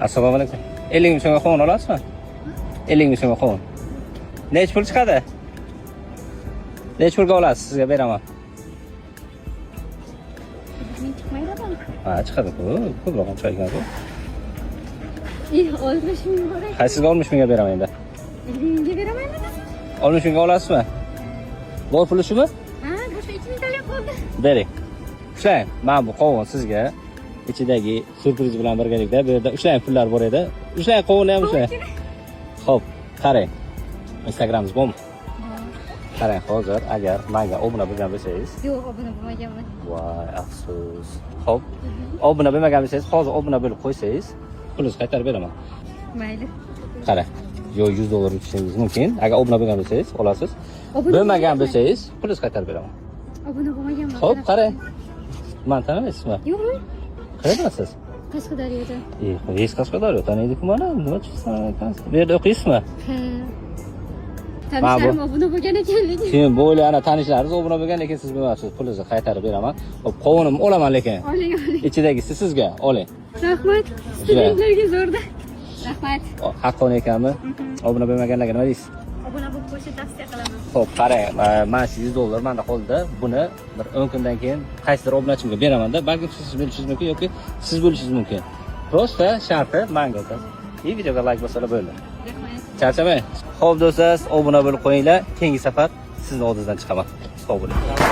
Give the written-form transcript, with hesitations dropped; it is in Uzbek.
Assalomu alaykum. 50 ming so'mga qovun olasizmi? 50 ming so'mga qovun. Nech pul chiqadi? Nech pulga olasiz? Sizga beraman. Ha, chiqadi-ku. Ko'proq chiqadi. 60 ming bor. Sizga 60 mingga beraman endi. 50 mingga beraman dedingiz? 60 mingga olasizmi? Bor puli shumi? Ha, boshqa 2 ming to'lab qoldi. Bering. Ushlang, mana bu qovun sizga. İçidagi surpriz bilan birgalikda bu yerda ushlang pullar bor edi. Ushlang qovunni ham ushlang. Xo'p, qarang. Instagramingiz bormi? Qarang, hozir agar menga obuna bo'lgan bo'lsangiz. Yo'q, obuna bo'lmaganman. Voy, afsus. Xo'p, obuna bo'lmagan bo'lsangiz, hozir obuna bo'lib qo'ysangiz, pulingizni qaytarib beraman. Mayli. Qarang. Yo $100 yutishingiz mumkin. Agar obuna bo'lgan bo'lsangiz, olasiz. Bo'lmagan bo'lsangiz, pulingizni qaytarib beraman. Obuna bo'lmaganman. Xo'p, qarang. Men tanimaysizmi? Yo'qmi? Qayerdasiz? Qashqadaryoda. Hech Qashqadaryo taniydiku mana, nima chiqsan ekansiz? Bu yerda o'qiysizmi? Ha. Tanishlarim obuna bo'lgan ekan lekin. Keyin bo'yli ana tanishlaringiz obuna bo'lgan, lekin siz bilmaysiz, pulingizni qaytarib beraman. Hop, qovunimni olaman lekin. Oling, oling. Ichidagisi sizga, oling. Rahmat. Studentlarga zo'rda. Rahmat. Haqqoni ekanmi? Obuna bo'lmaganlarga nima deysiz? Obuna bo'lib qo'yishni tavsiya qilaman. Xo'p, qarang, mana shu $100 menda qoldi. Buni bir 10 kundan keyin qaysidir obunachimga beraman-da, balki siz bo'lishingiz mumkin yoki siz bo'lishingiz mumkin. Prosta sharti menga aytasiz. Videoga like bosalar bo'ldi. Rahmat. Charchamang. Xo'p do'stlar, obuna bo'lib qo'yinglar. Keyingi safar sizni oldingizdan chiqaman. Sog' bo'ling.